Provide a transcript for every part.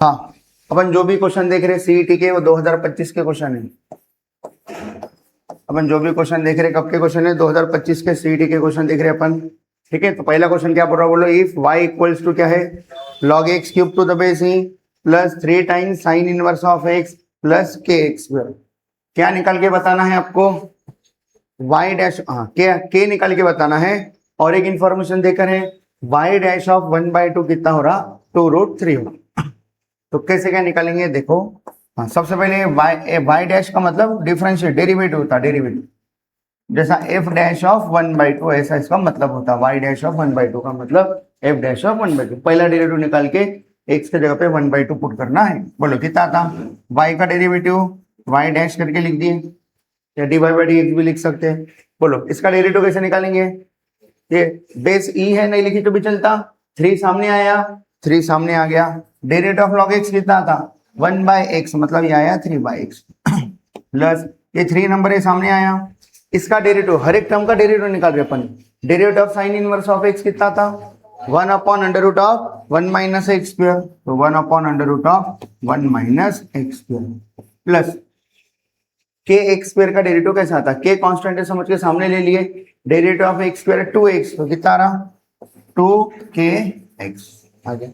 हाँ, अपन जो भी क्वेश्चन देख रहे हैं सीईटी के वो 2025 के क्वेश्चन है। अपन जो भी क्वेश्चन देख रहे हैं कब के क्वेश्चन है, 2025 के सीईटी के क्वेश्चन देख रहे हैं अपन। ठीक है, तो पहला क्वेश्चन क्या बोल रहा है, बोलो इफ y इक्वल्स टू क्या है, log x cube two the base e plus 3 times sign inverse of x plus के एक्स स्क्वायर। क्या निकाल के बताना है आपको, y डैश, हाँ के निकाल के बताना है। और एक इंफॉर्मेशन देकर है y डैश ऑफ 1/2 कितना हो रहा, 2√3 हो। तो कैसे क्या निकालेंगे देखो। हाँ, सबसे पहले y डैश का मतलब डिफरेंशिएट डेरिवेटिव होता है, डेरिवेटिव जैसा f डैश ऑफ 1/2 ऐसा इसका मतलब होता है। y डैश ऑफ 1/2 का मतलब f डैश ऑफ 1/2। पहला डेरिवेटिव निकाल के x के जगह पे 1/2 पुट करना है। बोलो कितना था, y का डेरिवेटिव y डैश करके लिख दिए, या dy बाई dx भी लिख सकते हैं। बोलो इसका डेरिवेटिव कैसे निकालेंगे, ये बेस e है, नहीं लिखी तो भी चलता। 3 सामने आया, 3 सामने आ गया। डेरिवेटिव ऑफ log x कितना था, 1/x, मतलब ये आया 3/x प्लस ये 3 नंबर है सामने आया। इसका डेरिवेटिव, हर एक टर्म का डेरिवेटिव निकाल रहे अपन। Derivative of sine inverse of x कितना था, 1/√1 माइनस एक्स स्क्वायर, तो 1/√1 माइनस एक्स स्क्वायर प्लस के एक्स स्क्वायर का डेरिवेटिव कैसा आता, के कांस्टेंट है समझ के सामने ले लिए। Derivative of x square 2x, तो कितना आ रहा 2kx। आगे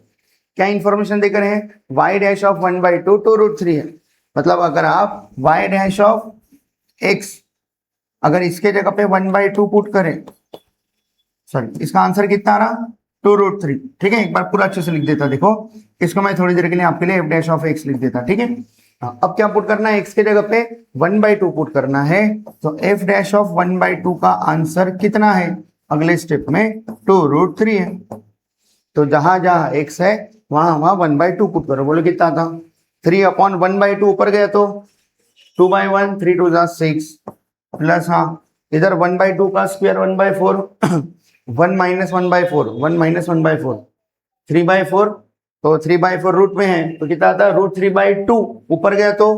क्या इंफॉर्मेशन देकर है, y डैश ऑफ 1/2 2√3 है। मतलब अगर आप y डैश ऑफ x अगर इसके जगह पे 1/2 पुट करें, सॉरी इसका आंसर कितना आ रहा 2√3। ठीक है, एक बार पूरा अच्छे से लिख देता, देखो इसको मैं थोड़ी देर के लिए आपके लिए f डैश ऑफ x लिख देता। ठीक है, अब क्या पुट करना है, x के जगह पे 1/2 पुट करना है। तो f डैश ऑफ 1/2 का आंसर कितना है, अगले स्टेप में 2√3 है। तो जहां जहां x है वहां वहां 1/2 पुट करो। बोलो कितना था, 3/1/2 ऊपर गया तो 2/1, 3 2 6 प्लस, हाँ इधर 1/2 का स्क्वायर 1/4 1 माइनस 1/4 1 माइनस 1/4 3/4, तो 3/4 रूट में है तो कितना आता है √3/2। ऊपर गया तो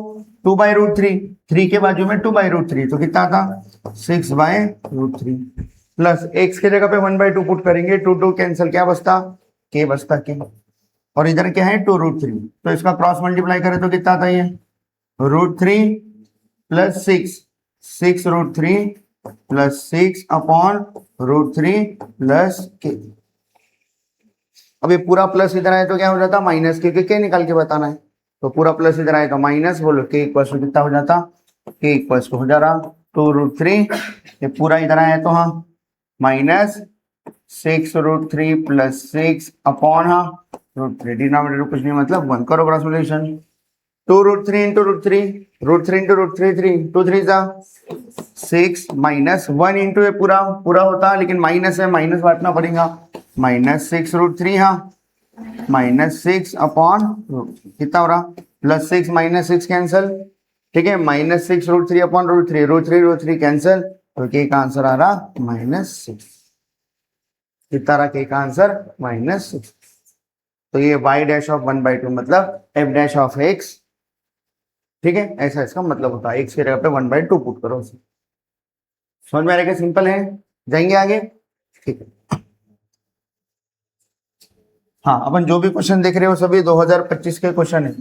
2/√3, 3 के बाजू में 2/√3, तो कितना आता 6/√3 प्लस x के जगह पे 1/2 पुट करेंगे, 2 2 कैंसिल, क्या बचता k बचता k। और इधर क्या है 2√3, तो इसका क्रॉस मल्टीप्लाई करें तो कितना आता है, ये √3 प्लस 6√3 प्लस 6/√3 प्लस k। अब ये पूरा प्लस इधर आए तो क्या हो जाता माइनस, क्योंकि के निकाल के बताना है। तो पूरा प्लस इधर आए तो माइनस, बोलो के इक्वल्स टू कितना हो जाता, के इक्वल्स टू हो जा रहा 2√3, ये पूरा इधर आया तो हाँ माइनस 6√3 प्लस 6/√3, डिनोमिनेटर कुछ नहीं मतलब 1। करो बड़ा सोल्यूशन, 2√3 इंटू √3, √3 इंटू √3 3, 2 3 जा 6 माइनस 1 इंटू ये पूरा पूरा होता, लेकिन माइनस है, माइनस बांटना पड़ेगा, माइनस 6√3, हाँ माइनस 6/√3 कितना हो रहा, प्लस 6 माइनस 6 कैंसल। ठीक है, माइनस 6√3/√3, √3 कैंसल, तो के का आंसर आ रहा -6। कितना रहा के का आंसर -6। तो ये y डैश ऑफ 1/2 मतलब f डैश ऑफ x। ठीक है, ऐसा इसका मतलब होता है, x के जगह पे 1/2 पुट करो। समझ में आ रहा है, सिंपल है, जाएंगे आगे। ठीक है, हाँ अपन जो भी क्वेश्चन देख रहे हो सभी 2025 के क्वेश्चन है,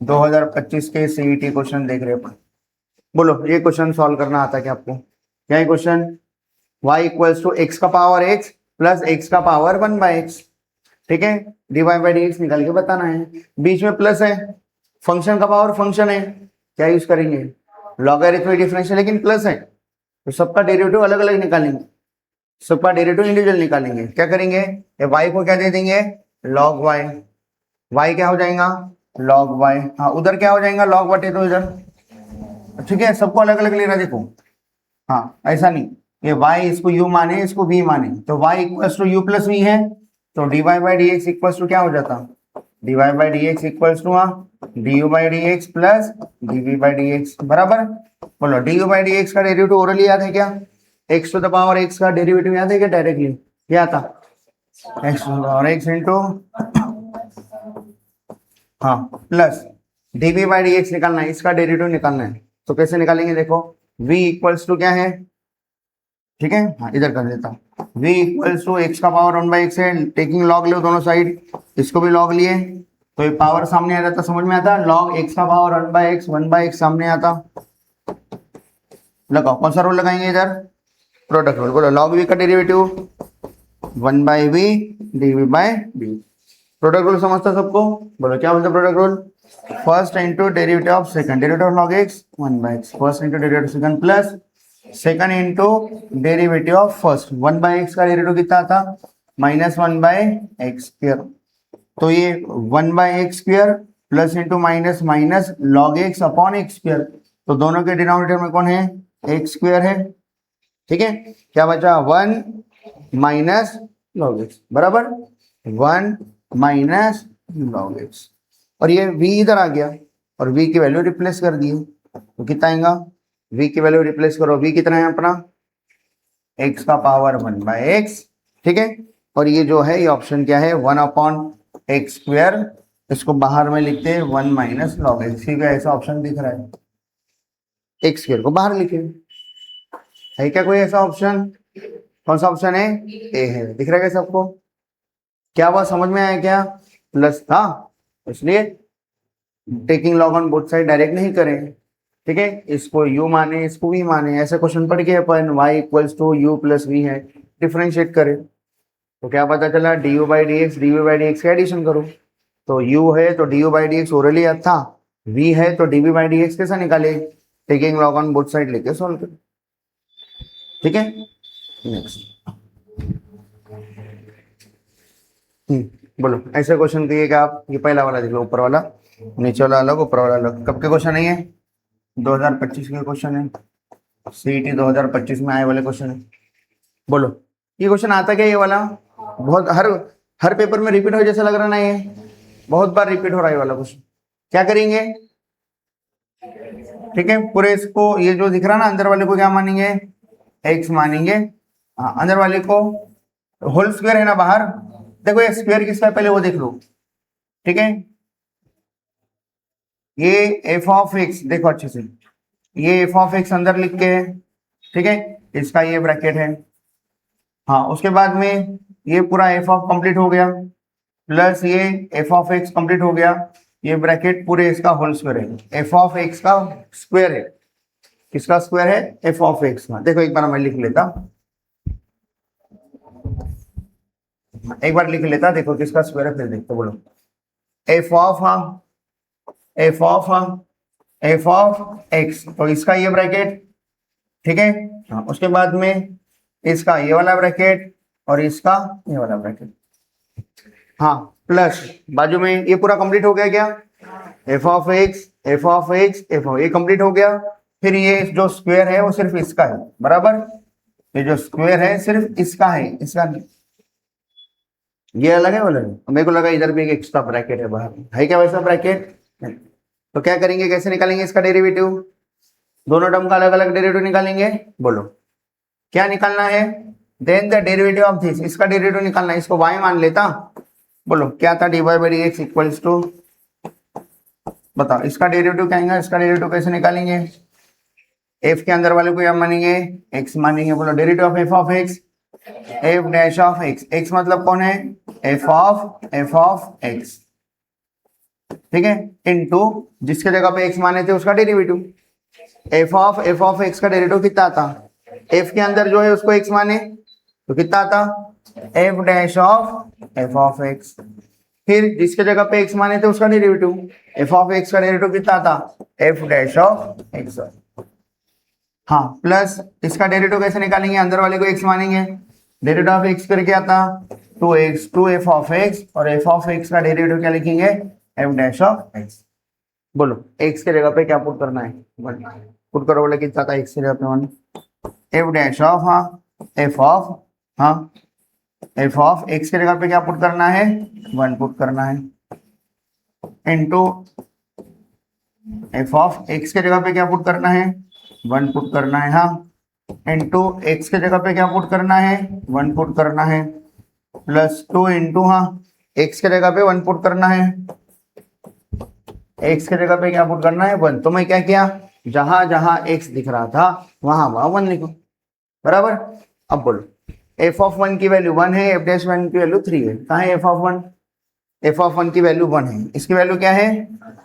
2025 के सीईटी क्वेश्चन देख रहे हो अपन। बोलो ये क्वेश्चन सॉल्व करना आता है क्या आपको, क्या है question, y equals to x का पावर x प्लस x का पावर 1/x। ठीक है, dy बाई dx निकाल के बताना है। बीच में प्लस है, फंक्शन का पावर फंक्शन है, क्या यूज करेंगे लॉगरिथमिक डिफरेंशियल, लेकिन प्लस है तो सबका डेरिवेटिव अलग अलग निकालेंगे, सबका डेरिवेटिव इंडिविजुअल निकालेंगे। क्या करेंगे, ये y को क्या दे देंगे log y, y क्या हो जाएगा log y, हाँ उधर क्या हो जाएगा log बटे तो इधर। ठीक है, सबको अलग अलग लेना, देखो हाँ ऐसा नहीं, ये y इसको u माने इसको v माने, तो y equals to u plus v है, तो dy by dx equals to क्या हो जाता, dy by dx equals to du by dx plus dv by dx बराबर। बोलो du बाई dx का डेरिवेटिव ओरली याद है क्या, x to the power x का डेरिवेटिव याद है क्या, डायरेक्टली क्या था x to the power x into, हाँ प्लस dv बाई dx निकालना है, इसका डेरिवेटिव निकालना है। तो कैसे निकालेंगे, देखो v इक्वल्स टू क्या है, ठीक है हाँ इधर कर देता हूँ, v इक्वल्स टू x का पावर 1/x है, टेकिंग लॉग लो दोनों साइड, इसको भी लॉग लिए तो ये पावर सामने आ जाता, समझ में आता, log x का पावर 1/x सामने आता। लगाओ, कौन सा रूल लगाएंगे इधर, प्रोडक्ट रूल। बोलो log v का derivative 1/v dv/dt। Product rule समझता सबको, बोलो क्या बोलते product rule, first into derivative of second, derivative of log x 1/x, first into derivative second plus second into derivative of first. 1/x का derivative कितना आता, -1/x²। तो ये 1/x² plus into minus minus log x upon x²। तो दोनों के denominator में कौन है, x² है। ठीक है, क्या बचा 1 माइनस log x बराबर 1 माइनस log x, और ये v इधर आ गया और v की वैल्यू रिप्लेस कर दी है। तो कितना आएगा, v की वैल्यू रिप्लेस करो, v कितना है अपना x का पावर 1/x। ठीक है, और ये जो है ये ऑप्शन क्या है 1/x²। इसको बाहर में लिखते हैं 1 माइनस log x। ठीक है, ऐसा ऑप्शन दिख रहा है, x² को बाहर लिखे, है क्या कोई ऐसा ऑप्शन, कौन सा ऑप्शन है, ए है। दिख रहा है क्या सबको, क्या बात समझ में आया क्या, प्लस था इसलिए taking log on both side direct नहीं करें। ठीक है, इसको u माने इसको v माने, ऐसे क्वेश्चन पढ़ के अपन y equals to u plus v है, डिफरेंशिएट करें तो क्या पता चला du/dx dv/dx का एडिशन करो। तो u है तो du/dx ओरली था, v है तो dv/dx कैसा निकाले, taking log on both side लेके सॉल्व करें। ठीक है, नेक्स्ट बोलो ऐसे क्वेश्चन दिए क्या आप, ये पहला वाला देख लो, ऊपर वाला, नीचे वाला अलग ऊपर वाला अलग। कब के क्वेश्चन है ये, 2025 के क्वेश्चन है, सीईटी 2025 में आए वाले क्वेश्चन है। बोलो ये क्वेश्चन आता क्या, ये वाला बहुत हर पेपर में रिपीट हो जैसा लग रहा ना, ये बहुत बार रिपीट हो रहा है वाला क्वेश्चन। क्या करेंगे, ठीक है, पूरे इसको ये जो दिख रहा ना अंदर वाले को क्या मानेंगे, x मानेंगे। हाँ, अंदर वाले को होल स्क्वायर है ना बाहर, देखो ये स्क्वायर किसका है पहले वो देख लो। ठीक है, ये f ऑफ x देखो अच्छे से, ये f ऑफ x अंदर लिख के, ठीक है, इसका ये ब्रैकेट है। हाँ, उसके बाद में ये पूरा f ऑफ कंप्लीट हो गया, प्लस ये f ऑफ x कंप्लीट हो गया, ये ब्रैकेट पूरे इसका होल स्क्वायर है, f ऑफ x का स्क्वायर है। किसका स्क्वायर है, f ऑफ x का। देखो एक बार मैं लिख लेता, एक बार लिख लेता, देखो किसका स्क्वायर है, फिर देखते बोलो f ऑफ x, तो इसका ये ब्रैकेट, ठीक है। हाँ, उसके बाद में इसका ये वाला ब्रैकेट और इसका ये वाला ब्रैकेट, हाँ, प्लस बाजू में ये पूरा कंप्लीट हो गया क्या, f ऑफ x ये कंप्लीट हो गया। फिर ये जो स्क्वायर है वो सिर्फ इसका है, बराबर, ये जो स्क्वायर है सिर्फ इसका है, इसका नहीं, ये अलग है, बोले मेरे को लगा इधर भी एक एक्स्ट्रा ब्रैकेट है बाहर, है क्या वैसा ब्रैकेट। तो क्या करेंगे, कैसे निकालेंगे इसका डेरिवेटिव, दोनों टर्म का अलग अलग डेरिवेटिव निकालेंगे। बोलो क्या निकालना है, then the derivative of this, इसका डेरिवेटिव निकालना है, इसको y मान लेता। बोलो क्या था, dy/dx इक्वल्स टू, बताओ इसका डेरिवेटिव क्या आएगा, इसका डेरिवेटिव कैसे निकालेंगे, f के अंदर वाले को क्या मानेंगे, x मानेंगे। बोलो derivative of f of x, f dash of x, x मतलब कौन है, f ऑफ x, ठीक है, इनटू जिसके जगह पे x माने थे उसका डेरिवेटिव, f ऑफ x का डेरिवेटिव कितना आता, f के अंदर जो है उसको x माने तो कितना आता, f डैश ऑफ x, फिर जिसके जगह पे x माने थे उसका डेरिवेटिव, f ऑफ x का डेरिवेटिव कितना आता, f डैश ऑफ x। हाँ, प्लस इसका डेरिवेटिव कैसे निकालेंगे, अंदर वाले को x मानेंगे, डेरिवेटिव ऑफ x करके आता 2x, 2f ऑफ x, और f ऑफ x का डेरिवेटिव क्या लिखेंगे, f डैश ऑफ x। बोलो x के जगह पे क्या पुट करना है, पुट करो, बोले कितना था x के जगह पे 1, f डैश ऑफ, हाँ, f ऑफ x के जगह पे क्या पुट करना है, 1 पुट करना है, इनटू f ऑफ x के जगह पे क्या पुट करना है, 1 पुट करना है, हाँ, इनटू x के जगह पे क्या पुट करना है, 1 पुट करना है, प्लस 2 इंटू, हाँ, x के जगह पे 1 पुट करना है, x के जगह पे क्या पुट करना है, 1। तो मैं क्या किया, जहां जहां x दिख रहा था वहां 1 लिखो, बराबर। अब बोलो f ऑफ 1 की वैल्यू 1 है, f डैश 1 की वैल्यू 3 है, कहाँ है f ऑफ 1, एफ ऑफ 1 की वैल्यू 1 है, इसकी वैल्यू क्या है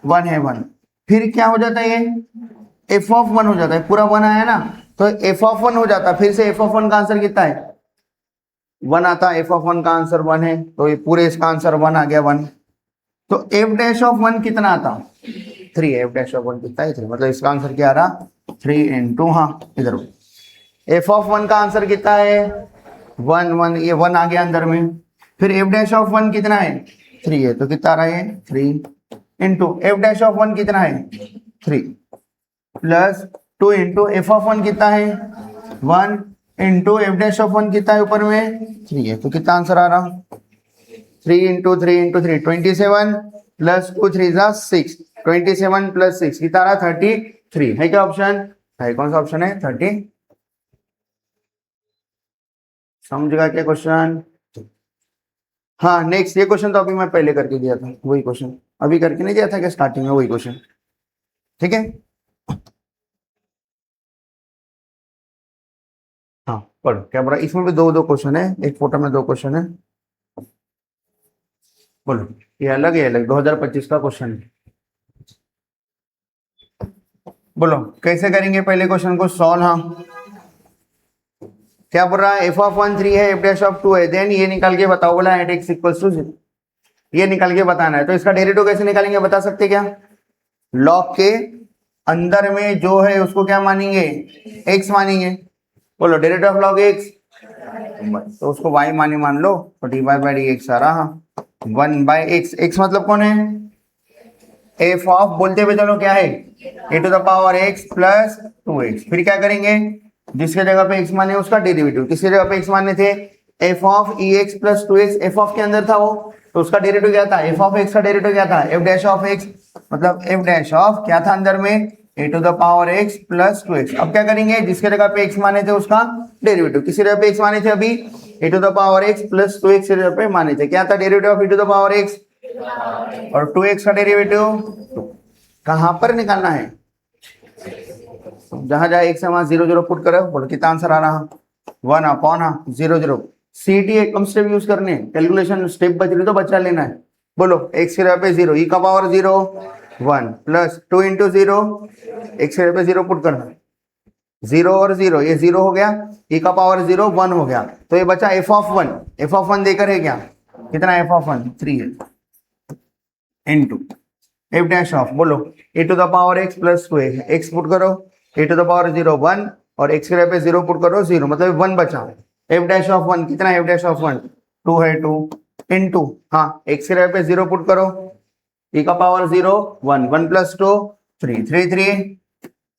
1 है 1। फिर क्या हो जाता है ये एफ ऑफ 1 हो जाता है, पूरा 1 आया ना तो एफ ऑफ 1 हो जाता है। फिर से एफ ऑफ 1 का आंसर कितना है 1 आता है, एफ ऑफ 1 का आंसर 1 है तो ये पूरे इसका आंसर 1 आ गया 1। तो एफ डैश ऑफ 1 कितना आता 3, एफ डैश ऑफ 1 कितना है 3, मतलब इसका आंसर क्या आ रहा 3 इंटू, हाँ इधर एफ ऑफ 1 का आंसर कितना है 1 1, ये 1 आ गया अंदर में। फिर एफ डैश ऑफ 1 कितना है 3 है तो कितना आ रहा है 3 इंटू एफ डैश ऑफ 1 कितना है 3 प्लस 2 इंटू एफ ऑफ 1 कितना है 1 इंटू एफ डैश ऑफ 1 कितना है ऊपर में 3 है तो कितना आंसर आ रहा 3 इंटू 3 इंटू 3 27 प्लस 2 3 जा 6, 27 प्लस 6 कितना आ रहा 33 है क्या ऑप्शन है, कौन सा ऑप्शन है 30। समझेगा क्या क्वेश्चन। हाँ नेक्स्ट, ये क्वेश्चन तो अभी मैं पहले करके दिया था, वही क्वेश्चन अभी करके नहीं दिया था क्या स्टार्टिंग में, वही क्वेश्चन ठीक है। हाँ पढ़ो क्या बोला, इसमें भी दो क्वेश्चन है, एक फोटो में 2 क्वेश्चन है। बोलो ये अलग है, अलग 2025 का क्वेश्चन है। बोलो कैसे करेंगे पहले क्वेश्चन को सॉल्व। हाँ क्या बोल रहा है एफ ऑफ 1 3 है, एफ डैश ऑफ 2 है, देन ये निकाल के बताओ, बोला एट एक्स इक्वल्स टू 0, ये निकाल के बताना है। तो इसका डेरिवेटिव कैसे निकालेंगे बता सकते क्या, लॉग के अंदर में जो है उसको क्या मानेंगे x मानेंगे। बोलो डेरिवेटिव ऑफ लॉग x, तो उसको y माने मान लो तो dy बाई डी एक्स आ रहा 1 बाई एक्स, x मतलब कौन है एफ ऑफ, बोलते हुए चलो क्या है a to the power x plus 2x। फिर क्या करेंगे जिसके जगह पे x माने उसका डेरिवेटिव, किसके जगह पे x माने थे F of e x plus 2x, F of के अंदर था वो तो उसका डेरिवेटिव क्या था एफ ऑफ x का डेरिवेटिव क्या था एफ डैश ऑफ x, मतलब एफ डैश ऑफ क्या था अंदर में a to the power x plus 2x। अब क्या करेंगे जिसके जगह पे x माने थे उसका डेरिवेटिव, किसी जगह पे x माने थे अभी a to the power x plus 2x के जगह पे माने थे, क्या था derivative of a to the power x और 2x का डेरिवेटिव कहां पर निकालना है, जहां जहां एक से वहां 0 0 पुट करो, बोलो कितना आंसर आ रहा 1 अपॉन 0 0। सीटी एकम स्टेप यूज करने, कैलकुलेशन स्टेप बच रही तो बचा लेना है। बोलो x के जगह पे 0, e का पावर 0 1 प्लस 2 इंटू 0, x के जगह पे 0 पुट करना, 0 और 0 ये 0 हो गया, e का पावर 0 1 हो गया, तो ये बचा f ऑफ 1, f ऑफ 1 देकर है क्या कितना f ऑफ 1 3 है इंटू एफ डैश ऑफ, बोलो a to the power x plus 2 x put करो ए टू द पावर 0 1 और x के जगह पे 0 पुट करो 0, मतलब 1 बचा, एफ डैश ऑफ 1 कितना एफ डैश ऑफ 1 2 है 2 इंटू, हाँ x के जगह पे 0 पुट करो e का पावर 0 1 1 प्लस 2 3 3 3,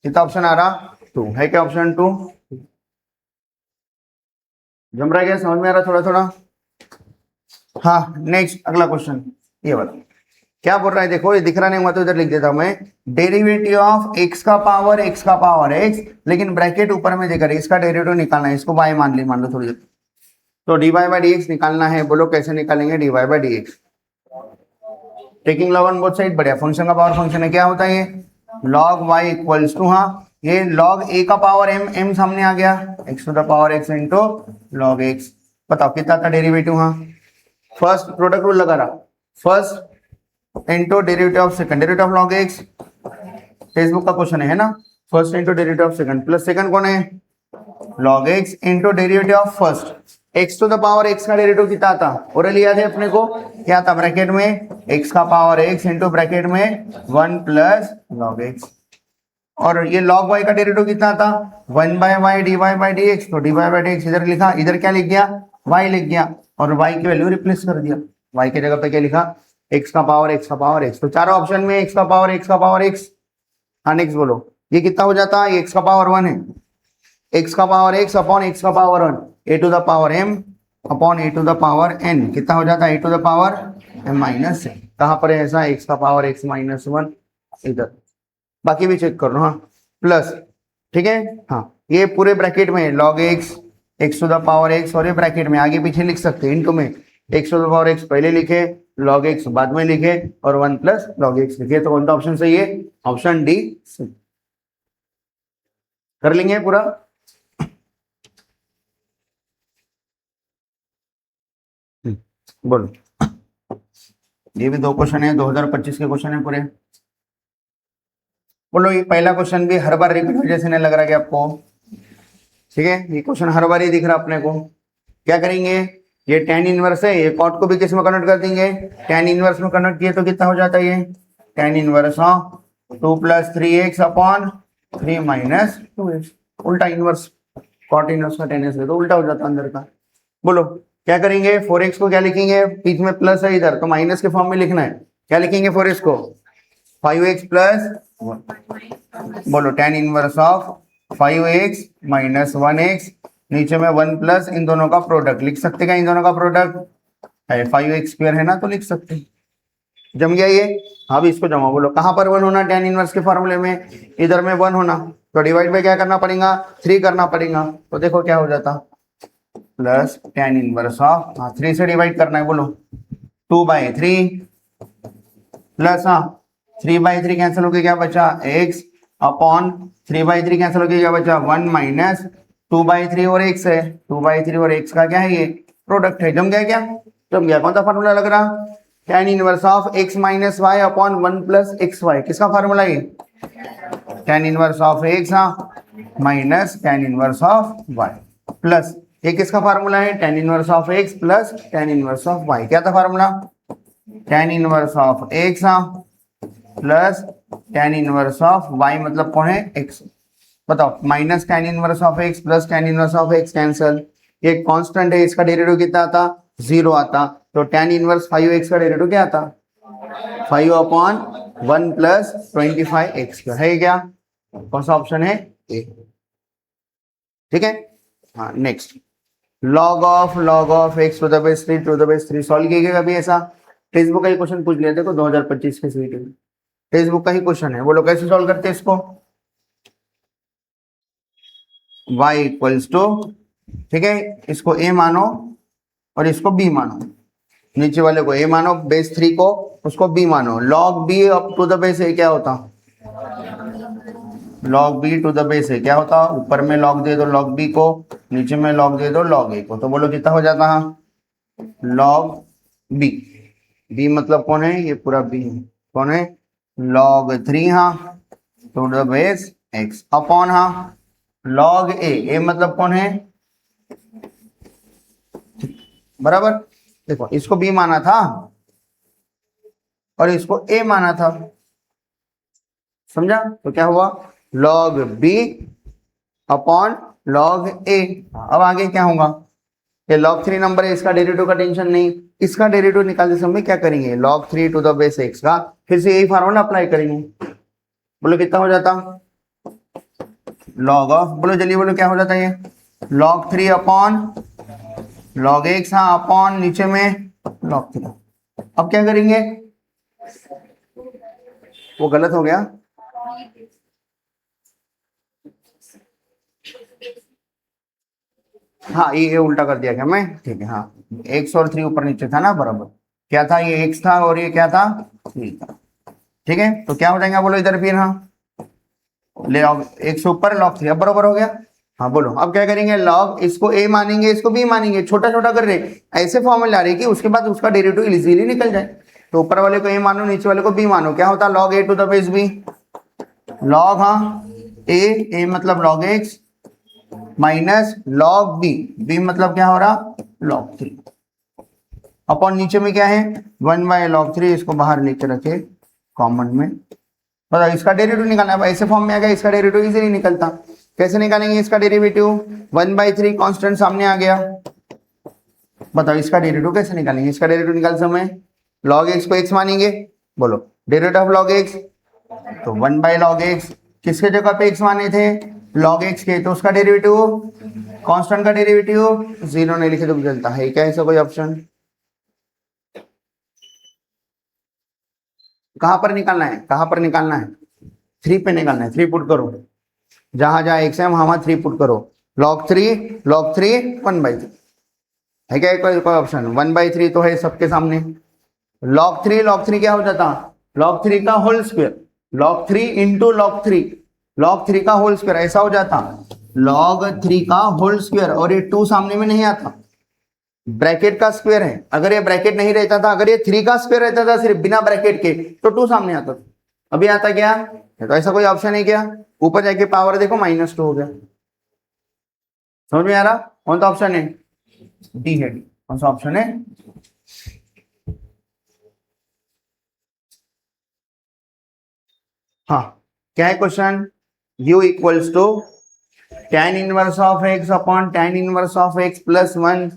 कितना ऑप्शन आ रहा 2 है क्या ऑप्शन 2। जम रहा है क्या, समझ में आ रहा थोड़ा थोड़ा। हाँ नेक्स्ट अगला क्वेश्चन ये वाला क्या बोल रहा है, देखो ये दिख रहा नहीं हुआ तो इधर लिख देता हूं मैं, डेरिवेटिव ऑफ x का पावर x, लेकिन ब्रैकेट ऊपर में देकर इसका डेरिवेटिव निकालना है, इसको y मान लो थोड़ी देर, तो dy बाई डी एक्स निकालना है। बोलो कैसे निकालेंगे dy by d x, taking log on both side, बढ़िया फंक्शन का पावर फंक्शन है, क्या होता है ये log y इक्वल्स टू, हाँ ये log a का पावर m सामने आ गया x to the power x into log x, बताओ कितना था डेरिवेटिव, हाँ फर्स्ट प्रोडक्ट रूल लगा रहा, first into derivative of second, derivative of log x text book का क्वेश्चन है ना, first into derivative of second plus second कौन है log x into derivative of first, x to the power x का derivative कितना था और लिया थे अपने को क्या था ब्रैकेट में x का पावर x इंटू ब्रैकेट में 1 प्लस log x, और ये log y का डेरिवेटिव कितना था 1 by y d y by d x, तो d y by d x इधर लिखा, इधर क्या लिख गया y लिख गया और y की वैल्यू रिप्लेस कर दिया, y की जगह पे क्या लिखा x का पावर x, तो चारों ऑप्शन में x का पावर x। हाँ नेक्स्ट बोलो ये कितना हो जाता है x का पावर 1 है, x का पावर x अपॉन x का power 1 a to the power m upon a to the power n, कितना हो जाता है a to the power m minus n, कहाँ पर है ऐसा x का पावर x माइनस 1 इधर, बाकी भी चेक कर लो, हाँ प्लस ठीक है, हाँ ये पूरे ब्रैकेट में log x to the power x, और ये ब्रैकेट में आगे पीछे लिख सकते हैं, इनको में x to the power x पहले लिखे log x बाद में लिखे और 1 प्लस log x लिखे, तो कौन सा ऑप्शन सही है ऑप्शन डी। कर लेंगे पूरा, बोलो ये भी 2 क्वेश्चन है, 2025 के क्वेश्चन है पूरे। बोलो ये पहला क्वेश्चन भी हर बार रिपीट जैसे नहीं लग रहा कि आपको? ठीक है, ये क्वेश्चन हर बार ही दिख रहा अपने को। क्या करेंगे, ये tan इनवर्स है, ये कॉट को भी किस में कन्वर्ट कर देंगे, tan इनवर्स में कन्वर्ट किए तो कितना हो जाता है ये tan inverse 2 + 3x upon 3 - 2x। उल्टा इनवर्स, कॉट इनवर्स का tan है तो उल्टा हो जाता अंदर का। बोलो क्या करेंगे, 4x को क्या लिखेंगे, बीच में प्लस है इधर तो माइनस के फॉर्म में लिखना है। क्या लिखेंगे 4x को, 5x + 1। बोलो tan inverse of 5x - 1x, नीचे में 1 प्लस इन दोनों का प्रोडक्ट लिख सकते हैं। इन दोनों का प्रोडक्ट है 5x² है ना, तो लिख सकते हैं। जम गया ये। अब इसको जमा, बोलो कहां पर 1 होना, tan इनवर्स के फॉर्मूले में इधर में 1 होना, तो डिवाइड बाय क्या करना पड़ेगा, 3 करना पड़ेगा। तो देखो क्या हो जाता, प्लस tan इनवर्स ऑफ 3 से डिवाइड करना है, बोलो 2/3 प्लस 3/3 कैंसिल होके क्या बचा, x अपॉन 3/3 कैंसिल होके क्या बचा, 1 - 2/3 और x है, 2/3 और x का क्या है, ये प्रोडक्ट है। जम गया क्या, जम गया। कौन सा फार्मूला लग रहा, tan inverse of x - y upon 1 + xy। किसका फार्मूला ये, tan inverse of x minus tan inverse of y plus ये किसका फार्मूला है, tan inverse of x plus tan inverse of y। क्या था formula, tan inverse of x plus tan inverse of y, मतलब कौन है, x। बताओ, minus tan inverse of x plus tan inverse of x cancel, ये constant है, इसका derivative कितना आता, 0 आता। तो tan इनवर्स 5x का डेरिवेटिव क्या आता, 5/1 + 25x है क्या, कौन सा ऑप्शन है, ए। ठीक है, हाँ next, log of x to the base 3 to the base 3 solve कीजिएगा कभी ऐसा। टेक्स्ट बुक का ही क्वेश्चन पूछ लिया, देखो 2025 के सीट में टेक्स्ट बुक का ही क्वेश्चन है। बोलो कैसे सॉल्व करते हैं इसको, y = ठीक है, इसको a मानो और इसको b मानो, नीचे वाले को a मानो, बेस 3 को उसको b मानो। log b up to the base a क्या होता, log b to the base a क्या होता, ऊपर में log दे दो log b को, नीचे में log दे दो log a को, तो बोलो कितना हो जाता है, log b। b मतलब कौन है, ये पूरा b है, कौन है, log 3 to the base x upon log a मतलब कौन है, बराबर। देखो इसको b माना था और इसको a माना था, समझा, तो क्या हुआ, log b upon log a। अब आगे क्या होगा, ये log 3 नंबर है, इसका डेरिवेटिव का टेंशन नहीं, इसका डेरिवेटिव निकालते समय क्या करेंगे, log 3 to the base x का फिर से यही फार्मूला अप्लाई करेंगे। बोलो कितना हो जाता, log ऑफ, बोलो जल्दी बोलो क्या हो जाता है ये, log 3 upon log x upon नीचे में log 3। अब क्या करेंगे, वो गलत हो गया, हाँ ये उल्टा कर दिया क्या मैं, ठीक है, हाँ x और 3 ऊपर नीचे था ना, बराबर। क्या था, ये x था और ये क्या था, 3 था। ठीक है, तो क्या हो जाएगा, बोलो इधर फिर, हाँ ले आओ x ऊपर log 3, अब बराबर हो गया। हाँ बोलो अब क्या करेंगे, log, इसको a मानेंगे इसको b मानेंगे, छोटा छोटा कर रहे, ऐसे फॉर्मूला ला रहे कि उसके बाद उसका डेरिवेटिव इजीली निकल जाए। तो ऊपर वाले को a मानो, नीचे वाले को b मानो, क्या होता, log a to the base b, log a मतलब log x minus log b मतलब क्या हो रहा, log 3 अपॉन नीचे में क्या है, 1/log 3, इसको बाहर लेके रखे कॉमन में। बताओ इसका डेरिवेटिव निकालना है, ऐसे फॉर्म में आ गया, इसका डेरिवेटिव इजीली निकलता। कैसे निकालेंगे इसका डेरिवेटिव, 1/3 कांस्टेंट सामने आ गया। बताओ इसका डेरिवेटिव कैसे निकालेंगे, इसका डेरिवेटिव निकाल समय log x को x मानेंगे, बोलो डेरिवेटिव ऑफ log x, तो 1/log x, किसके जगह पे x माने थे, log x के, तो उसका डेरिवेटिव, कांस्टेंट का डेरिवेटिव 0 नहीं लिखे तो भी चलता है क्या, ऐसा कोई ऑप्शन। कहां पर निकालना है, कहां पर निकालना है, 3 पे निकालना है, 3 पुट करो, जहां जहां x है वहां 3 पुट करो, log 3 1/3 है क्या, कोई ऑप्शन, 1/3 तो है सबके सामने, log 3 क्या हो जाता, log 3 का whole square, log 3 into log 3 का होल स्क्वायर, ऐसा हो जाता log 3 का होल स्क्वायर, और ये 2 सामने में नहीं आता, ब्रैकेट का स्क्वायर है, अगर ये ब्रैकेट नहीं रहता था, अगर ये 3 का स्क्वायर रहता था सिर्फ बिना ब्रैकेट के, तो 2 सामने आता था। अभी आता क्या? तो ऐसा कोई ऑप्शन है क्या? ऊपर जाके पावर देखो -2 हो गया। समझ में आ रहा? कौन सा ऑप्शन है? डी है। डी कौन सा ऑप्शन है? हाँ, क्या है question? u equals to tan inverse of x upon tan inverse of x plus 1,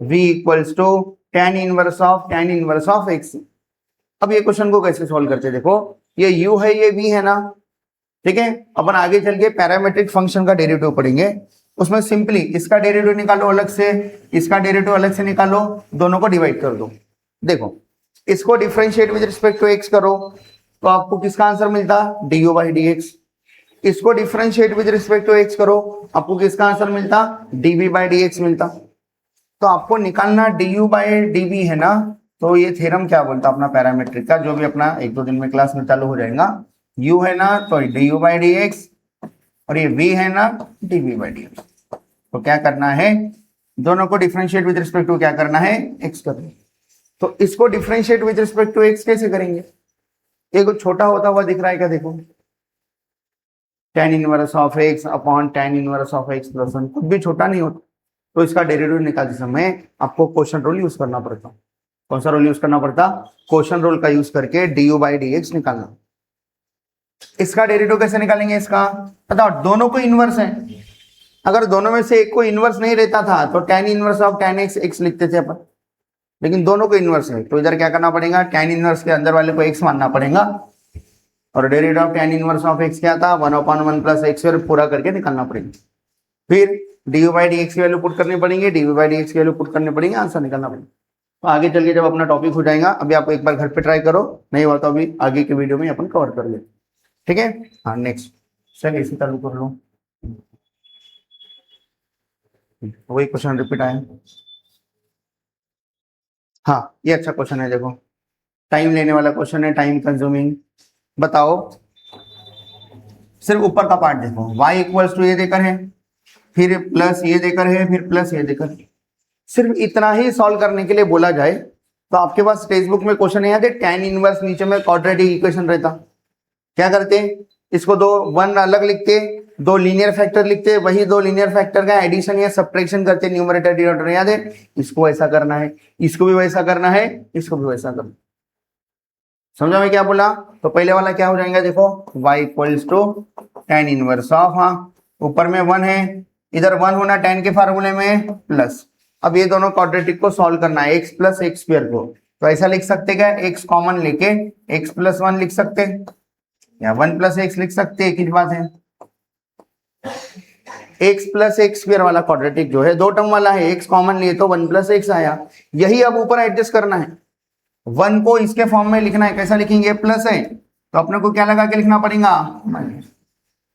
v equals to tan inverse of x। अब ये क्वेश्चन को कैसे सॉल्व करते हैं? देखो, ये u है, ये v है ना, ठीक है। अपन आगे चल के पैरामीट्रिक फंक्शन का डेरिवेटिव पढ़ेंगे, उसमें सिंपली इसका डेरिवेटिव निकालो अलग से, इसका डेरिवेटिव अलग से निकालो, दोनों को डिवाइड कर दो। देखो, इसको differentiate with respect to x करो तो आपको किसका आंसर मिलता? du by dx। इसको differentiate with respect to x करो, आपको किसका आंसर मिलता? dv बाई dx मिलता। तो आपको निकालना du बाई dv है ना, तो ये थ्योरम क्या बोलता अपना पैरामीट्रिक का, जो भी अपना 1-2 दिन में क्लास में चालू हो जाएगा। u है ना तो du बाई dx, और ये v है ना dv बाई dx। तो क्या करना है? दोनों को डिफरेंशिएट विद रिस्पेक्ट टू क्या करना है? x करना। तो इसको differentiate with respect to x कैसे करेंगे? एक छोटा होता हुआ दिख रहा है क्या? देखो, tan inverse of x upon tan inverse of x plus 1, कुछ भी छोटा नहीं होता। तो इसका डेरिवेटिव निकालते समय आपको क्वोशंट रूल यूज करना पड़ता। कौन सा रूल यूज करना पड़ता? क्वोशंट रूल का यूज करके du बाई dx निकालना। इसका डेरिवेटिव कैसे निकालेंगे? इसका बताओ, दोनों को इनवर्स है। अगर दोनों में से एक को इनवर्स नहीं रहता था तो tan inverse of tan x लिखते थे अपन, लेकिन दोनों को इनवर्स है तो इधर क्या करना पड़ेगा? tan इनवर्स के अंदर वाले को x मानना पड़ेगा, और derivative of tan inverse of x क्या था? 1/1 प्लस x पूरा करके निकालना पड़ेगा। फिर du बाई dx की वैल्यू पुट करनी पड़ेगी, dv बाई dx की वैल्यू पुट करनी पड़ेगी, आंसर निकालना पड़ेगा। तो आगे चल के जब अपना टॉपिक हो जाएगा, अभी आप एक बार घर पे ट्राई करो, नहीं हुआ तो अभी आगे के वीडियो में अपन कवर कर ले, ठीक है। हाँ, नेक्स्ट सर इसी चालू कर लो, वही क्वेश्चन रिपीट आया। हाँ, ये अच्छा क्वेश्चन है। देखो, टाइम लेने वाला क्वेश्चन है, टाइम कंज्यूमिंग। बताओ, सिर्फ ऊपर का पार्ट देखो, y इक्वल्स टू ये देकर है, फिर प्लस ये देकर है, फिर प्लस ये देकर। सिर्फ इतना ही सॉल्व करने के लिए बोला जाए तो आपके पास टेक्स्ट बुक में क्वेश्चन याद है, tan इनवर्स नीचे में क्वाड्रेटिक इक्वेशन रहता, क्या करते? इसको दो 1 अलग लिखते, 2 लीनियर फैक्टर लिखते, वही 2 लीनियर फैक्टर का एडिशन या सब्ट्रैक्शन करते, न्यूमरेटर डिनोमिनेटर। याद है? इसको ऐसा करना है, इसको भी वैसा करना है, इसको भी वैसा करना। समझा मैं क्या बोला? तो पहले वाला क्या हो जाएगा? देखो, y equals to tan inverse of, हाँ ऊपर में 1 है, इधर 1 होना tan के फार्मूले में प्लस। अब ये दोनों क्वाड्रेटिक को सॉल्व करना है, x प्लस x स्क्वायर को। तो ऐसा लिख सकते क्या? x कॉमन लेके x प्लस 1 लिख सकते, या 1 प्लस x लिख सकते, एक ही बात है। x प्लस x स्क्वायर वाला क्वाड्रेटिक जो है 2 टर्म वाला है, x कॉमन लिए तो 1 प्लस x आया। यही अब ऊपर एडजस्ट करना है, 1 को इसके फॉर्म में लिखना है। कैसा लिखेंगे? प्लस है तो अपने को क्या लगा के लिखना पड़ेगा? माइनस।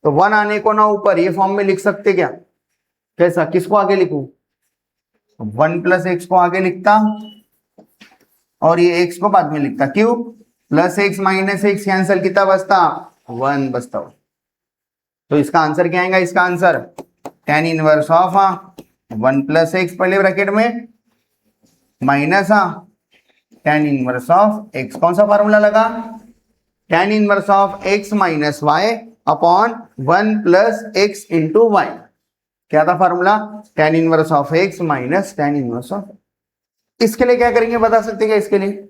तो 1 आने को ना ऊपर ये फॉर्म में लिख सकते क्या? कैसा? किसको आगे लिखूं? 1 प्लस x को आगे लिखता और ये x को बाद में लिखता। क्यों? Plus x minus x cancel, कितना बचता? 1 बचता। तो इसका आंसर क्या आएगा? इसका answer tan inverse of 1 plus x पहले ब्रैकेट में minus tan inverse of x। कौन सा फार्मूला लगा? tan inverse of x minus y upon 1 plus x into y। क्या था formula? tan inverse of x minus tan inverse of. इसके लिए क्या करेंगे बता सकते क्या? इसके लिए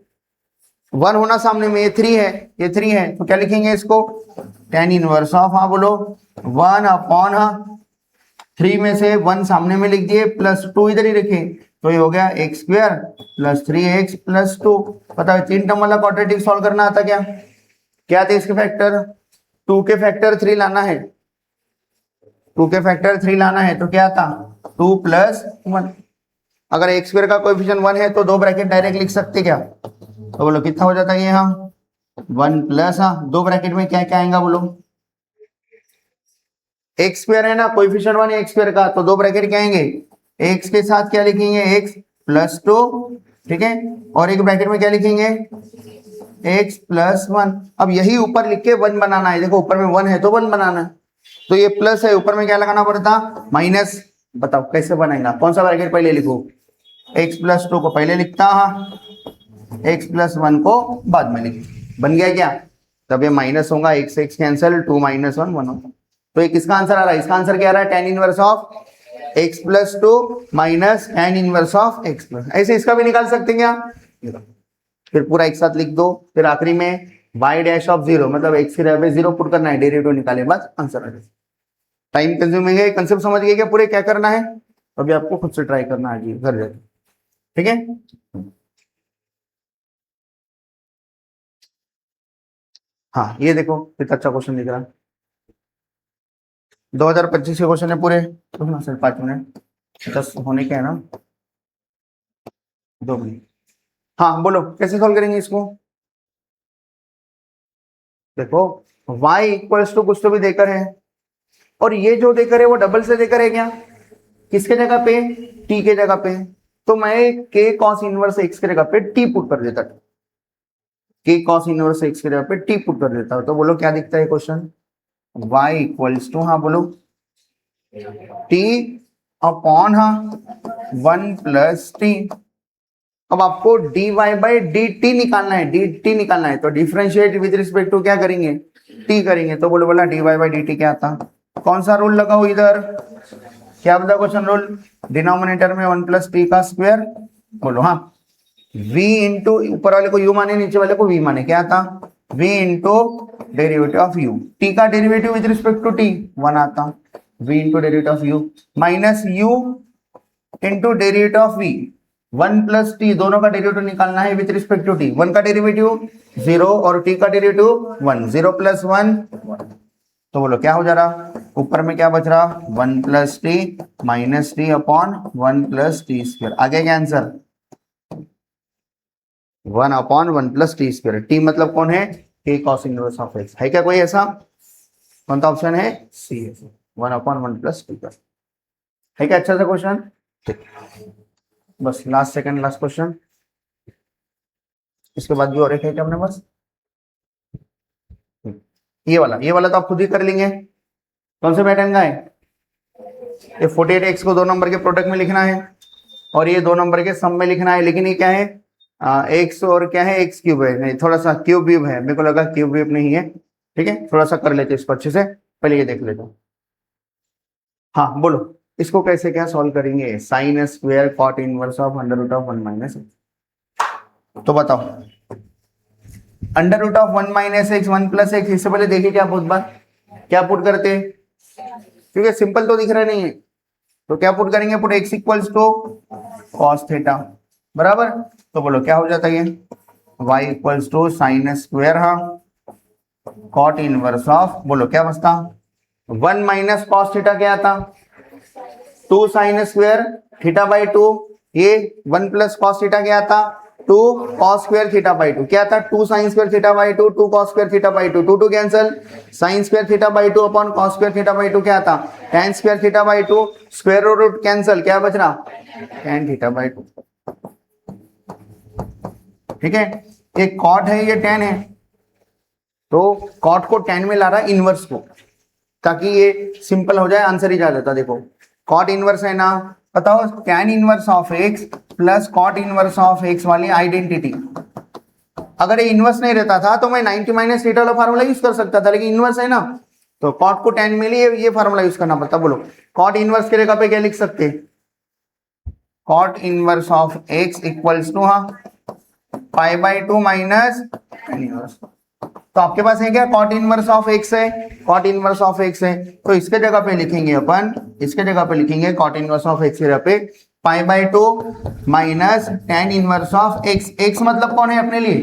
1 होना सामने में, ये 3 है, ये 3 है, तो क्या लिखेंगे इसको? tan इनवर्स ऑफ, हाँ बोलो, 1 अपॉन 3 में से 1 सामने में लिख दिए, प्लस 2 इधर ही रखे, तो ये हो गया x square plus 3x plus 2। पता है 3 टर्म वाला क्वाड्रेटिक सॉल्व करना आता क्या? क्या थे इसके फैक्टर? 2 के फैक्टर 3 लाना है, 2 के फैक्टर 3 लाना है, तो क्या था? 2 प्लस 1। अगर x स्क्वायर का कोएफिशिएंट 1 है तो 2 ब्रैकेट डायरेक्ट लिख सकते क्या? तो बोलो कितना हो जाता है ये? हाँ 1 प्लस 2 ब्रैकेट में क्या क्या आएगा बोलो? x स्क्वायर है ना, कोएफिशिएंट 1 है x स्क्वायर का, तो 2 ब्रैकेट क्या आएंगे? x के साथ क्या लिखेंगे? x प्लस 2, ठीक है, और एक ब्रैकेट में क्या लिखेंगे? x plus 1। अब यही ऊपर लिख के 1 बनाना है। देखो ऊपर में 1 है तो 1 बनाना है, तो ये प्लस है, ऊपर में क्या लगाना पड़ता? माइनस। बताओ कैसे बनाएगा? कौन सा ब्रैकेट पहले लिखो? x प्लस 2 को पहले लिखता, x प्लस 1 को बाद में लिख, बन गया क्या? तब ये माइनस होगा, x x कैंसिल, 2 माइनस 1 1 होगा। तो ये किसका आंसर आ रहा है? इसका आंसर क्या आ रहा है? tan inverse of x plus 2 minus tan inverse of x plus. ऐसे इसका भी निकाल सकते हैं क्या? फिर पूरा एक साथ लिख दो, फिर आखिरी में y डैश ऑफ 0 मतलब x की जगह पे 0 पुट करना है, डेरिवेटिव निकाले बस आंसर आ जाएगा। टाइम कंज्यूमिंग है, कंसेप्ट समझ गए क्या पूरे क्या करना है? अभी आपको खुद से ट्राई करना है घर जाके, ठीक है? हाँ ये देखो कितना अच्छा क्वेश्चन दिख रहा है, 2025 के क्वेश्चन है पूरे, तो सिर्फ 5 मिनट 10 होने के है ना, 2 मिनट। हाँ बोलो कैसे सॉल्व करेंगे इसको? देखो y इक्वल्स टू कुछ तो भी देकर है, और ये जो देकर है वो डबल से देकर है क्या? किसके जगह पे? t के जगह पे। तो मैं k cos इनवर्स x के जगह पे t पुट कर देता, k cos इनवर्स x की जगह पे t पुट कर देता हूं, तो बोलो क्या दिखता है क्वेश्चन? y इक्वल्स टू, हाँ बोलो, t अपॉन, हाँ 1 प्लस टी। अब आपको dy बाई dt निकालना है, dt निकालना है, तो डिफरेंशिएट विद रिस्पेक्ट टू क्या करेंगे? t करेंगे। तो बोलो बोला dy बाई dt क्या आता? कौन सा रूल लगाओ इधर? क्या बता क्वेश्चन रूल? डिनोमिनेटर में 1 प्लस टी का स्क्वायर, बोलो हाँ, v इंटू ऊपर वाले को u माने, नीचे वाले को v माने, क्या आता? v into derivative of u, t का derivative with respect to t 1 आता, v into derivative of u minus u into derivative of v, 1 plus T, दोनों का डेरिवेटिव निकालना है विद रिस्पेक्ट टू t, 1 का डेरिवेटिव 0 और t का derivative 1, 0 plus 1 1। तो बोलो क्या हो जा रहा? ऊपर में क्या बच रहा? 1 plus T minus T upon 1 plus T square. आगे क्या answer? 1 upon 1 plus T square. T मतलब कौन है? k cos inverse of x। है क्या कोई ऐसा? कौन सा ऑप्शन है? सी है, 1 अपॉन 1 प्लस टी का। है क्या अच्छा सा क्वेश्चन? बस लास्ट सेकंड लास्ट क्वेश्चन, इसके बाद भी और एक है क्या अपने पास? ये वाला तो आप खुद ही कर लेंगे। कौन से पैटर्न का है? ये 48x को 2 नंबर के प्रोडक्ट में लिखना है और ये 2 नंबर के सम में लिखना है, लेकिन ये क्या है? x और क्या है? x क्यूब है, नहीं थोड़ा सा क्यूब व्यूब है, मेरे को लगा क्यूब व्यूब नहीं है, ठीक है थोड़ा सा कर लेते इसको अच्छे से, पहले ये देख लेते। हाँ बोलो इसको कैसे क्या सॉल्व करेंगे? Sine square cot inverse of under root of 1 minus, तो बताओ under root of 1 minus x 1 plus x, इससे पहले देखिए क्या बहुत बार क्या पुट करते, क्योंकि सिंपल तो दिख रहा नहीं है, तो क्या पुट करेंगे? Put x equals to cos theta बराबर, तो बोलो क्या हो जाता है? y equals to sine square, हाँ कॉट इनवर्स ऑफ, बोलो क्या बचता? 1 माइनस कॉस थीटा क्या आता? 2 साइन स्क्वायर थीटा बाई 2, ये 1 प्लस कॉस थीटा क्या आता? 2 cos स्क्वायर थीटा बाई 2 क्या था? 2 sine square theta by 2, 2 cos square theta by 2, 2 2 cancel, sine square theta by 2 upon cos square theta by 2 क्या था? tan square theta by 2, square root cancel, क्या बच रहा? tan theta by 2, ठीक है। ये cot है ये tan है, तो cot को tan में ला रहा है इनवर्स को, ताकि ये सिंपल हो जाए, आंसर ही जा जाता। देखो cot इनवर्स है ना, बताओ tan inverse of x plus cot inverse of x वाली आइडेंटिटी, अगर ये इनवर्स नहीं रहता था तो मैं 90 माइनस थीटा वाला फार्मूला यूज कर सकता था, लेकिन इनवर्स है ना, तो cot को tan में लिए ये फार्मूला यूज करना पड़ता। बोलो cot इनवर्स के जगह पे क्या लिख सकते? cot inverse of x equals to, हाँ pi by 2 minus tan inverse, तो आपके पास है क्या? cot इनवर्स ऑफ x है, cot इनवर्स ऑफ x है, तो इसके जगह पे लिखेंगे अपन, इसके जगह पे लिखेंगे cot इनवर्स ऑफ x की जगह पे पाई by 2 minus tan inverse of x, x मतलब कौन है अपने लिए?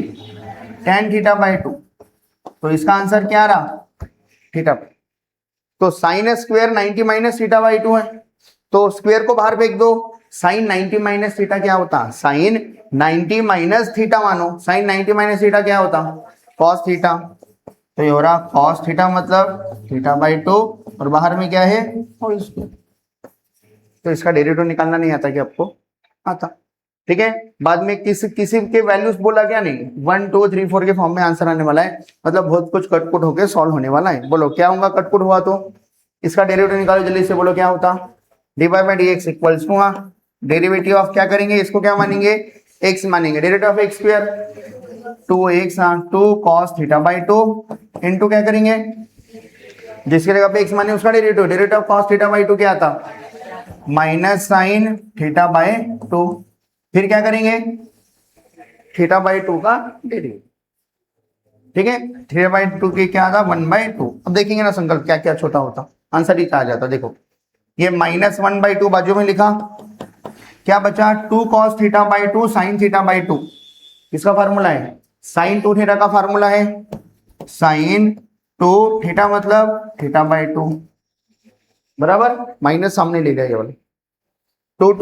tan थीटा बाई 2, तो इसका आंसर क्या आ रहा? थीटा। तो sine square 90 minus theta by 2 है, तो स्क्वायर को बाहर फेंक दो, साइन 90 माइनस थीटा क्या होता? साइन 90 माइनस थीटा मानो, साइन 90 माइनस थीटा क्या होता? कॉस थीटा, तो ये हो रहा कॉस थीटा मतलब थीटा बाई 2, और बाहर में क्या है? और इसको, तो इसका डेरिवेटिव निकालना नहीं आता क्या आपको? आता, ठीक है। बाद में किसी के वैल्यूज बोला क्या? नहीं, 1 2 3 4 के फॉर्म में आंसर आने वाला है, मतलब बहुत कुछ कटपुट होके सॉल्व होने वाला है। बोलो क्या होगा कटपुट हुआ तो? इसका डेरिवेटिव निकालो जल्दी से, बोलो क्या होता? D by d x equals to, हाँ डेरिवेटिव ऑफ क्या करेंगे, इसको क्या मानेंगे, x मानेंगे, derivative of x square 2x 2 cos theta by 2 into क्या करेंगे, जिसके जगह पे x माने उसका derivative, derivative of cos theta by 2 क्या आता, माइनस साइन थीटा बाई 2, फिर क्या करेंगे थीटा बाई 2 का डेरिवेटिव, ठीक है, थीटा बाई 2 की क्या आता 1/2। अब देखेंगे ना संकल्प क्या क्या छोटा होता, आंसर ही आ जाता। देखो ये माइनस 1/2 बाजू में लिखा, क्या बचा 2 cos theta by 2 sine theta by 2, किसका फार्मूला है, साइन 2 थीटा का फार्मूला है, साइन 2 थीटा मतलब थीटा बाई 2 बराबर, माइनस सामने ले गया ये वाले 2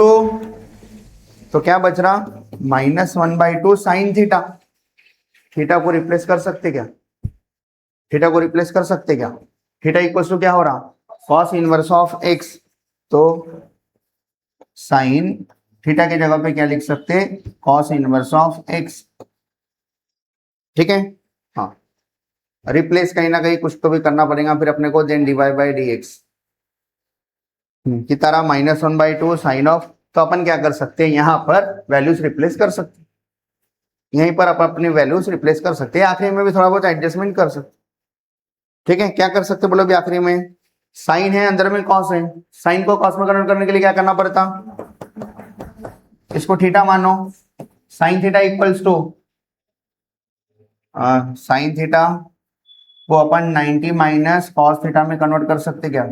तो क्या बच रहा माइनस 1/2 साइन थीटा, थीटा को रिप्लेस कर सकते क्या, थीटा को रिप्लेस कर सकते क्या, थीटा इक्वल टू क्या हो रहा कॉस इनवर्स ऑफ एक्स, तो साइन थीटा की जगह पे क्या लिख सकते कॉस इनवर्स ऑफ एक्स, ठीक है, हाँ रिप्लेस कहीं ना कहीं कुछ तो भी करना पड़ेगा फिर अपने को, then divide by d x की तरह -1/2 साइन ऑफ, तो अपन क्या कर सकते हैं यहाँ पर वैल्यूज रिप्लेस कर सकते हैं, यहीं पर आप अपनी वैल्यूज रिप्लेस कर सकते हैं, आखिरी में भी थोड़ा बहुत एडजस्टमेंट कर सकते, ठीक है, क्या कर सकते बोलो भी आखिरी में, साइन है अंदर में कॉस है, साइन को कॉस में कन्वर्ट करने के लिए क्या करना पड़ता, इसको थीटा मानो, sine theta equals to sine theta को अपन 90 माइनस कॉस थीटा में कन्वर्ट कर सकते क्या,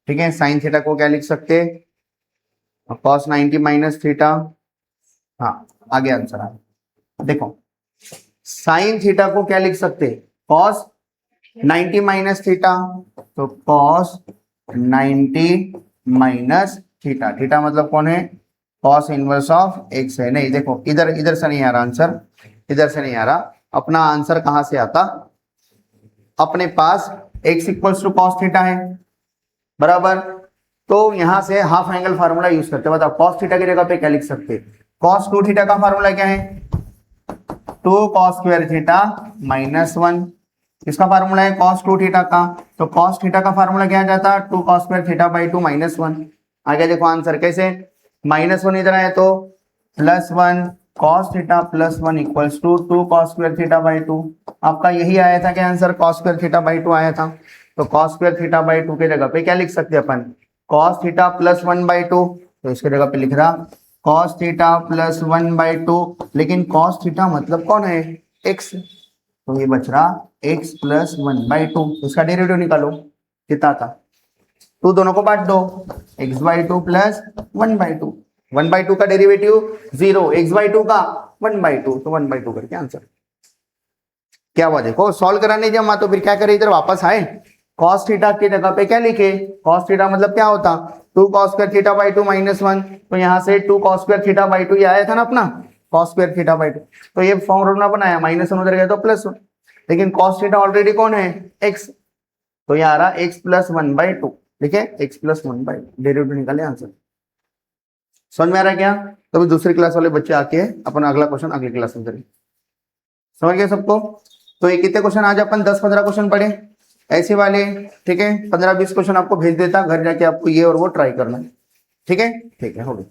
ठीक है, साइन थीटा को क्या लिख सकते कॉस 90 माइनस थीटा, हाँ आगे आंसर आ, देखो साइन थीटा को क्या लिख सकते कॉस 90 माइनस थीटा, तो कॉस 90 माइनस थीटा, थीटा मतलब कौन है कॉस इनवर्स ऑफ एक्स है, नहीं देखो इधर इधर से नहीं आ रहा आंसर, इधर से नहीं आ रहा, अपना आंसर कहां से आता, अपने पास x equals to cos theta है बराबर, तो यहां से हाफ एंगल फार्मूला यूज करते, बताओ कॉस थीटा की जगह पे क्या लिख सकते, कॉस 2 थीटा का फार्मूला क्या है 2 कॉस स्क्वायर थीटा -1, इसका फार्मूला है cos 2 थीटा का, तो cos थीटा का फार्मूला क्या आ जाता 2 cos स्क्वायर थीटा बाई 2 -1, आगे देखो आंसर कैसे, -1 इधर आया तो +1 cos theta +1 equals to 2 cos square theta by 2, आपका यही आया था क्या answer cos square theta by 2 आया था, तो cos स्क्वायर थीटा बाई 2 के जगह पे क्या लिख सकते अपन cos थीटा +1/2, तो इसके जगह पे लिख रहा cos थीटा +1/2, लेकिन cos थीटा मतलब कौन है x, तो ये बच रहा x +1/2, इसका डेरिवेटिव निकालो कितना था 2, दोनों को बांट दो x/2 + 1/2, 1/2 का डेरिवेटिव 0, x/2 का 1/2, तो 1/2 करके आंसर क्या हुआ, देखो सॉल्व कराने जमा तो फिर क्या करे इधर वापस आए, cos थीटा की जगह पे क्या लिखे cos थीटा मतलब क्या होता 2 cos स्क्वायर थीटा बाई 2 -1, तो यहाँ से 2 cos स्क्वायर थीटा बाई 2 ये आया था ना अपना cos स्क्वायर थीटा बाई 2, तो ये फॉर्मूला बनाया -1 उधर गया तो +1, लेकिन cos थीटा ऑलरेडी कौन है x, तो ये आ रहा x +1/2, ठीक है x +1/2, डेरिवेटिव निकाले आंसर, समझ में आ रहा है क्या, तो दूसरी क्लास वाले बच्चे आके अपन अगला क्वेश्चन अगली क्लास में करेंगे, समझ गए सबको, तो ये कितने क्वेश्चन आज अपन 10-15 क्वेश्चन पढ़े ऐसे वाले, ठीक है, 15-20 क्वेश्चन आपको भेज देता, घर जाके आपको ये और वो ट्राई करना है, ठीक है हो गया।